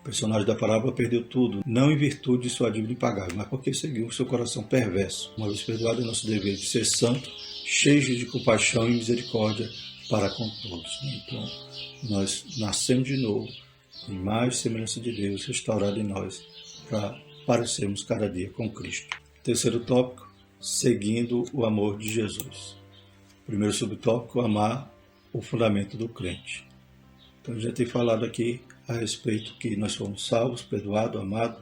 Speaker 1: O personagem da parábola perdeu tudo, não em virtude de sua dívida impagável, mas porque seguiu o seu coração perverso. Uma vez perdoado, é nosso dever de ser santo, cheio de compaixão e misericórdia para com todos. Então, nós nascemos de novo, em mais semelhança de Deus, restaurado em nós, para parecermos cada dia com Cristo. Terceiro tópico, seguindo o amor de Jesus. Primeiro subtópico, amar o fundamento do crente. Então, já tenho falado aqui a respeito que nós fomos salvos, perdoados, amados,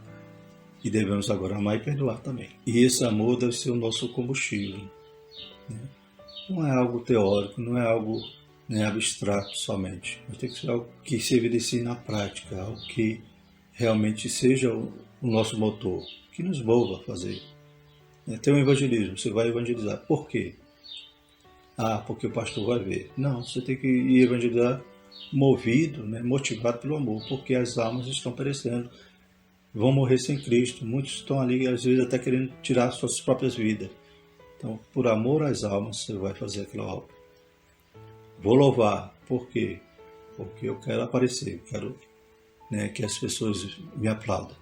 Speaker 1: e devemos agora amar e perdoar também. E esse amor deve ser o nosso combustível. Não é algo teórico, não é algo abstrato somente, mas tem que ser algo que se evidencie na prática, algo que realmente seja o nosso motor, que nos mova a fazer. Tem o evangelismo, você vai evangelizar. Por quê? Porque o pastor vai ver. Não, você tem que ir evangelizar movido, motivado pelo amor, porque as almas estão perecendo, vão morrer sem Cristo. Muitos estão ali, às vezes, até querendo tirar suas próprias vidas. Então, por amor às almas, você vai fazer aquela obra. Vou louvar. Por quê? Porque eu quero aparecer, quero que as pessoas me aplaudam,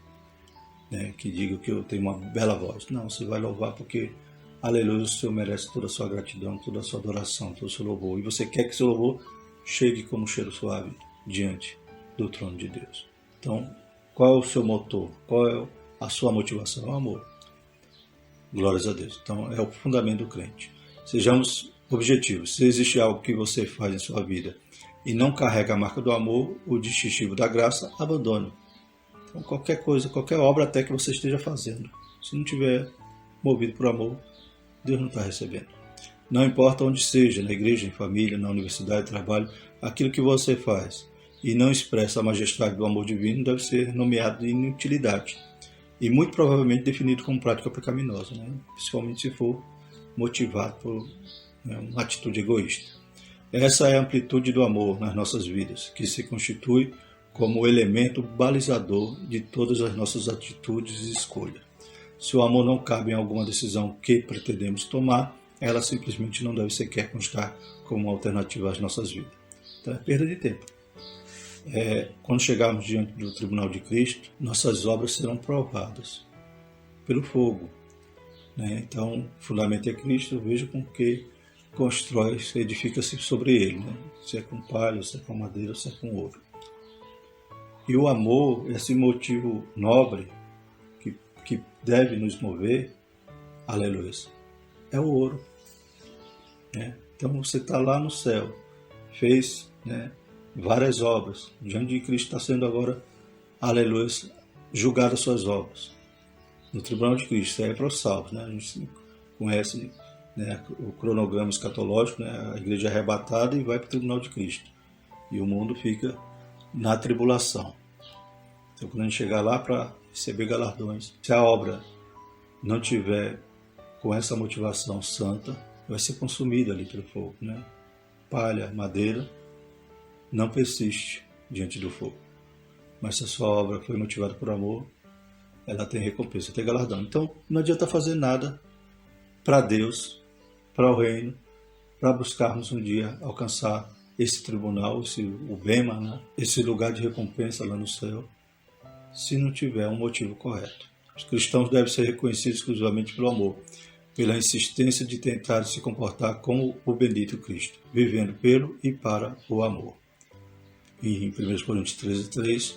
Speaker 1: que digam que eu tenho uma bela voz. Não, você vai louvar porque, aleluia, o Senhor merece toda a sua gratidão, toda a sua adoração, todo o seu louvor. E você quer que seu louvor chegue como um cheiro suave diante do trono de Deus. Então, qual é o seu motor? Qual é a sua motivação? É o amor. Glórias a Deus. Então, é o fundamento do crente. Sejamos objetivos. Se existe algo que você faz em sua vida e não carrega a marca do amor, o distintivo da graça, abandone. Então, qualquer coisa, qualquer obra até que você esteja fazendo, se não tiver movido por amor, Deus não está recebendo. Não importa onde seja, na igreja, em família, na universidade, trabalho, aquilo que você faz e não expressa a majestade do amor divino deve ser nomeado de inutilidade e muito provavelmente definido como prática pecaminosa, principalmente se for motivado por uma atitude egoísta. Essa é a amplitude do amor nas nossas vidas, que se constitui como o elemento balizador de todas as nossas atitudes e escolhas. Se o amor não cabe em alguma decisão que pretendemos tomar, ela simplesmente não deve sequer constar como uma alternativa às nossas vidas. Então é perda de tempo. Quando chegarmos diante do tribunal de Cristo, nossas obras serão provadas pelo fogo. Então, o fundamento é Cristo, veja com que constrói, edifica-se sobre ele. Se é com palha, se é com madeira, se é com ouro. E o amor, esse motivo nobre que deve nos mover, aleluia, é o ouro. Então você está lá no céu, fez várias obras, diante de Cristo está sendo agora, aleluia, julgado as suas obras. No tribunal de Cristo, é para os salvos. A gente conhece o cronograma escatológico, a igreja é arrebatada e vai para o tribunal de Cristo. E o mundo fica na tribulação. Então quando a gente chegar lá para receber galardões, se a obra não tiver com essa motivação santa, vai ser consumida ali pelo fogo. Palha, madeira, não persiste diante do fogo. Mas se a sua obra foi motivada por amor, ela tem recompensa, tem galardão. Então não adianta fazer nada para Deus, para o reino, para buscarmos um dia alcançar esse tribunal, o Bema, né? Esse lugar de recompensa lá no céu, se não tiver um motivo correto. Os cristãos devem ser reconhecidos exclusivamente pelo amor, pela insistência de tentar se comportar como o bendito Cristo, vivendo pelo e para o amor. E em 1 Coríntios 13:3,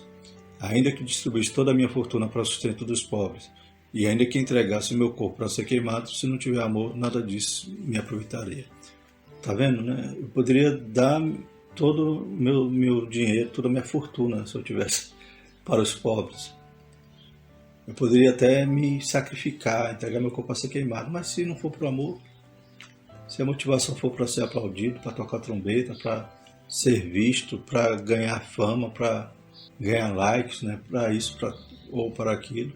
Speaker 1: ainda que distribuísse toda a minha fortuna para o sustento dos pobres, e ainda que entregasse o meu corpo para ser queimado, se não tiver amor, nada disso me aproveitaria. Tá vendo, né? Eu poderia dar todo o meu dinheiro, toda a minha fortuna, se eu tivesse, para os pobres. Eu poderia até me sacrificar, entregar meu corpo para ser queimado, mas se não for por amor, se a motivação for para ser aplaudido, para tocar trombeta, para ser visto, para ganhar fama, para ganhar likes, né? Para isso ou para aquilo,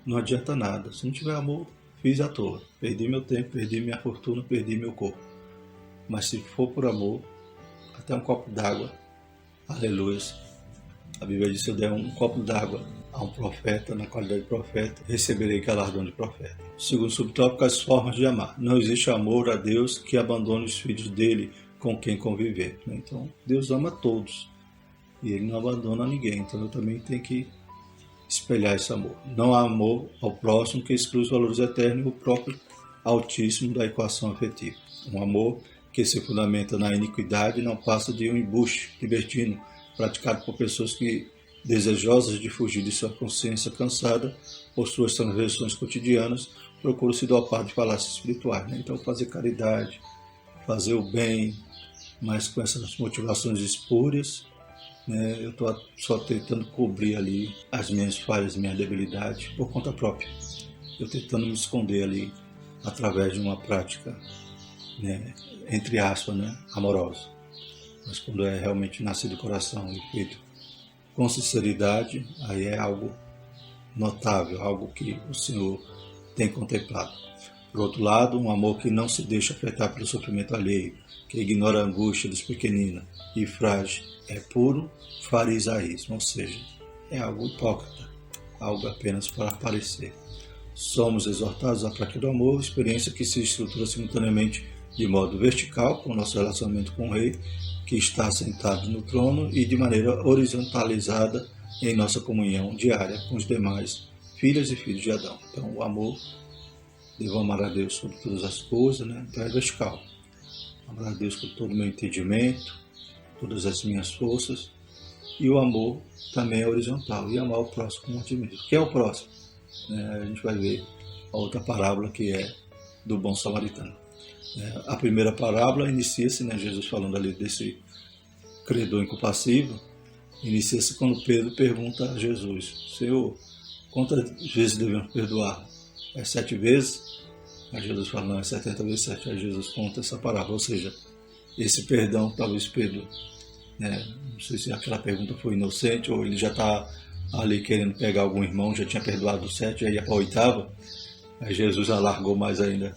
Speaker 1: não adianta nada. Se não tiver amor, fiz à toa. Perdi meu tempo, perdi minha fortuna, perdi meu corpo. Mas se for por amor, até um copo d'água, aleluia. A Bíblia diz: se eu der um copo d'água a um profeta, na qualidade de profeta, receberei galardão de profeta. Segundo subtópico, as formas de amar. Não existe amor a Deus que abandone os filhos dele com quem conviver. Então, Deus ama todos e ele não abandona ninguém. Então, eu também tenho que espelhar esse amor. Não há amor ao próximo que exclui os valores eternos e o próprio Altíssimo da equação afetiva. Um amor que se fundamenta na iniquidade não passa de um embuste libertino praticado por pessoas que, desejosas de fugir de sua consciência cansada por suas transgressões cotidianas, procuram se dopar de falácias espirituais. Né? Então, fazer caridade, fazer o bem, mas com essas motivações espúrias, né? Eu estou só tentando cobrir ali as minhas falhas, minhas debilidades, por conta própria. Eu tentando me esconder ali através de uma prática, né, entre aspas, né, amorosa. Mas quando é realmente nascido do coração e feito com sinceridade, aí é algo notável, algo que o Senhor tem contemplado. Por outro lado, um amor que não se deixa afetar pelo sofrimento alheio, que ignora a angústia dos pequeninos e frágil, é puro farisaísmo, ou seja, é algo hipócrita, algo apenas para aparecer. Somos exortados à prática do amor, experiência que se estrutura simultaneamente de modo vertical, com o nosso relacionamento com o Rei, que está sentado no trono, e de maneira horizontalizada em nossa comunhão diária com os demais filhas e filhos de Adão. Então, o amor, devo amar a Deus sobre todas as coisas, né? Então é vertical. Amar a Deus com todo o meu entendimento, todas as minhas forças, e o amor também é horizontal, e amar o próximo como a ti mesmo. Quem é o próximo? A gente vai ver a outra parábola, que é do bom samaritano. A primeira parábola inicia-se, né, Jesus falando ali desse credor incompassível, inicia-se quando Pedro pergunta a Jesus: Senhor, quantas vezes devemos perdoar? É 7 vezes? Aí Jesus fala: não, é 70 vezes 7. Aí Jesus conta essa parábola, ou seja, esse perdão, talvez Pedro, né, não sei se aquela pergunta foi inocente ou ele já está ali querendo pegar algum irmão, já tinha perdoado 7, aí ia para a 8ª, aí Jesus alargou mais ainda,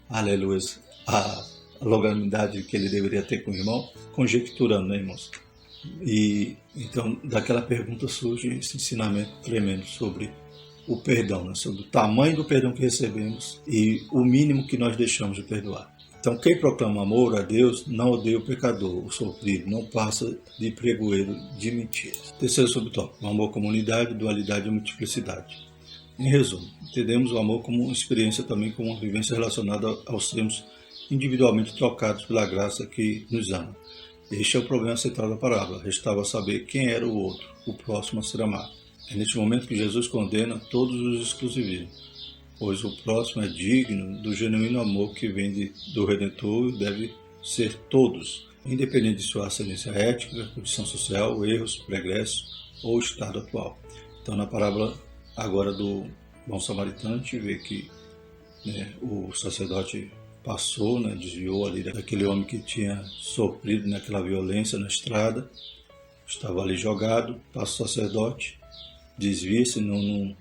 Speaker 1: aleluia, a longanimidade que ele deveria ter com o irmão, conjecturando, né, irmãos? E então daquela pergunta surge esse ensinamento tremendo sobre o perdão, né? Sobre o tamanho do perdão que recebemos e o mínimo que nós deixamos de perdoar. Então, quem proclama amor a Deus não odeia o pecador, o sofrido, não passa de pregoeiro de mentiras. Terceiro subtópico: o amor como unidade, dualidade e multiplicidade. Em resumo, entendemos o amor como uma experiência, também como uma vivência relacionada aos termos individualmente trocados pela graça que nos ama. Este é o problema central da parábola. Restava saber quem era o outro, o próximo a ser amado. É neste momento que Jesus condena todos os exclusivismos, pois o próximo é digno do genuíno amor que vem do Redentor e deve ser todos, independente de sua ascendência ética, condição social, erros, pregressos ou estado atual. Então, na parábola agora do bom samaritano, a gente vê que, né, o sacerdote passou, né, desviou ali daquele homem que tinha sofrido naquela violência na estrada, estava ali jogado, passa o sacerdote, desvia-se, não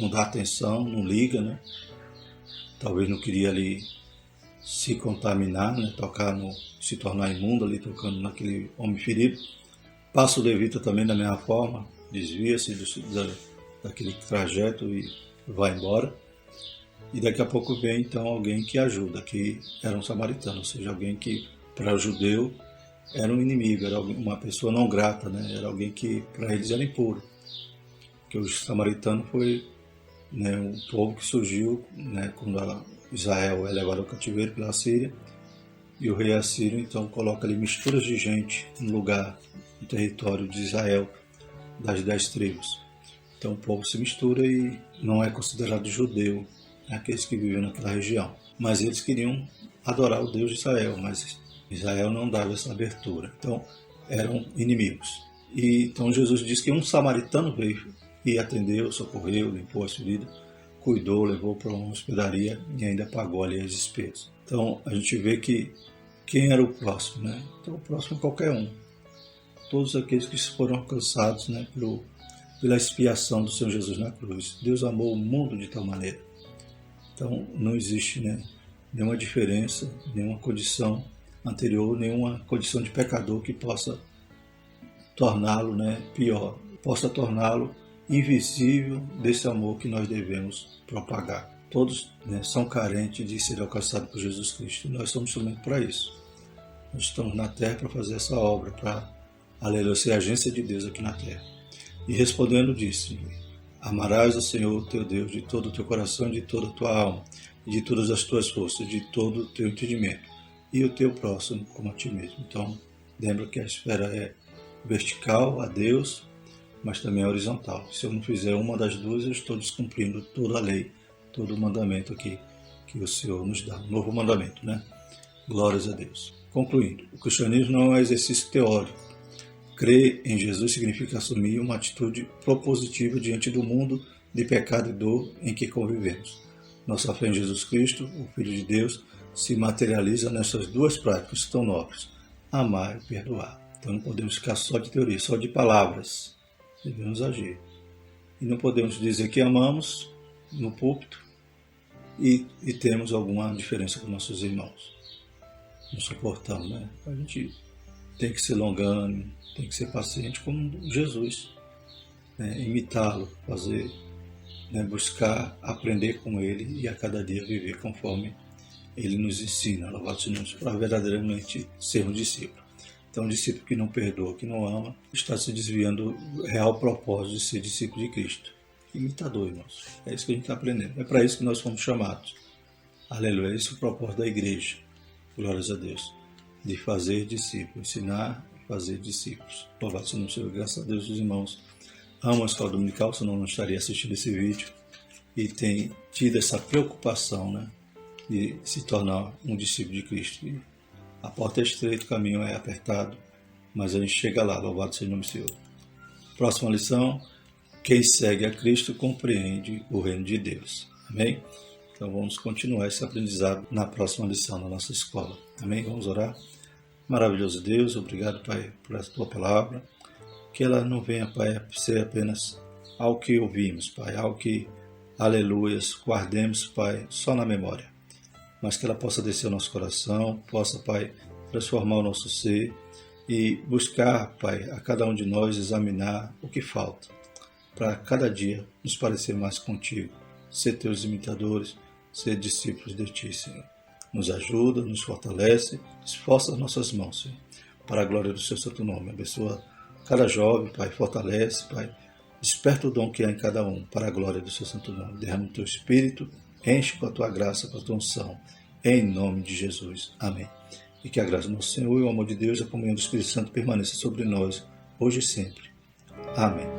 Speaker 1: dá atenção, não liga, né? Talvez não queria ali se contaminar, né? Se tornar imundo ali, tocando naquele homem ferido. Passa o levita também da mesma forma, desvia-se daquele trajeto e vai embora. E daqui a pouco vem então alguém que ajuda, que era um samaritano, ou seja, alguém que para o judeu era um inimigo, era uma pessoa não grata, né? Era alguém que para eles era impuro. Porque o samaritano foi, né, um povo que surgiu, né, quando Israel é levado ao cativeiro pela Síria, e o rei assírio então coloca ali misturas de gente no lugar, no território de Israel, das 10 tribos. Então o povo se mistura e não é considerado judeu, né, aqueles que vivem naquela região. Mas eles queriam adorar o Deus de Israel, mas Israel não dava essa abertura. Então eram inimigos. E então Jesus diz que um samaritano veio e atendeu, socorreu, limpou as feridas, cuidou, levou para uma hospedaria e ainda pagou ali as despesas. Então a gente vê que quem era o próximo, né? Então o próximo é qualquer um. Todos aqueles que foram alcançados, né, pela expiação do Senhor Jesus na cruz. Deus amou o mundo de tal maneira. Então não existe, né, nenhuma diferença, nenhuma condição anterior, nenhuma condição de pecador que possa torná-lo, né, pior, possa torná-lo invisível desse amor que nós devemos propagar. Todos, né, são carentes de ser alcançados por Jesus Cristo. E nós somos instrumento para isso. Nós estamos na terra para fazer essa obra, para, aleluia, ser agência de Deus aqui na terra. E respondendo disse: amarás ao Senhor teu Deus de todo o teu coração, de toda a tua alma, e de todas as tuas forças, de todo o teu entendimento, e o teu próximo como a ti mesmo. Então, lembra que a esfera é vertical a Deus, mas também é horizontal. Se eu não fizer uma das duas, eu estou descumprindo toda a lei, todo o mandamento aqui que o Senhor nos dá. Um novo mandamento, né? Glórias a Deus. Concluindo, o cristianismo não é um exercício teórico. Crer em Jesus significa assumir uma atitude propositiva diante do mundo de pecado e dor em que convivemos. Nossa fé em Jesus Cristo, o Filho de Deus, se materializa nessas duas práticas tão nobres: amar e perdoar. Então não podemos ficar só de teoria, só de palavras. Devemos agir. E não podemos dizer que amamos no púlpito e temos alguma diferença com nossos irmãos. Não suportamos, né? A gente tem que ser longânimo, tem que ser paciente como Jesus, né? Imitá-lo, fazer, né? Buscar aprender com ele e a cada dia viver conforme ele nos ensina, louvado seja Deus, para verdadeiramente sermos discípulos. Então, um discípulo que não perdoa, que não ama, está se desviando do real propósito de ser discípulo de Cristo. Imitador, irmãos. É isso que a gente está aprendendo. É para isso que nós fomos chamados. Aleluia. Esse é o propósito da igreja. Glórias a Deus. De fazer discípulos, ensinar e fazer discípulos. Louvado seja o Senhor. Graças a Deus, os irmãos amam a escola dominical, senão não estaria assistindo esse vídeo. E tem tido essa preocupação, né, de se tornar um discípulo de Cristo. E a porta é estreita, o caminho é apertado, mas a gente chega lá. Louvado seja o nome do Senhor. Próxima lição: quem segue a Cristo compreende o reino de Deus. Amém? Então vamos continuar esse aprendizado na próxima lição da nossa escola. Amém? Vamos orar? Maravilhoso Deus, obrigado, Pai, por essa tua palavra. Que ela não venha, Pai, a ser apenas algo que ouvimos, Pai, algo que, aleluias, guardemos, Pai, só na memória. Mas que ela possa descer ao nosso coração, possa, Pai, transformar o nosso ser e buscar, Pai, a cada um de nós examinar o que falta, para cada dia nos parecer mais contigo, ser teus imitadores, ser discípulos de ti, Senhor. Nos ajuda, nos fortalece, esforça as nossas mãos, Senhor, para a glória do seu santo nome. Abençoa cada jovem, Pai, fortalece, Pai, desperta o dom que há em cada um, para a glória do seu santo nome. Derrama o teu Espírito, enche com a tua graça, com a tua unção, em nome de Jesus. Amém. E que a graça do nosso Senhor e o amor de Deus e a comunhão do Espírito Santo permaneça sobre nós, hoje e sempre. Amém.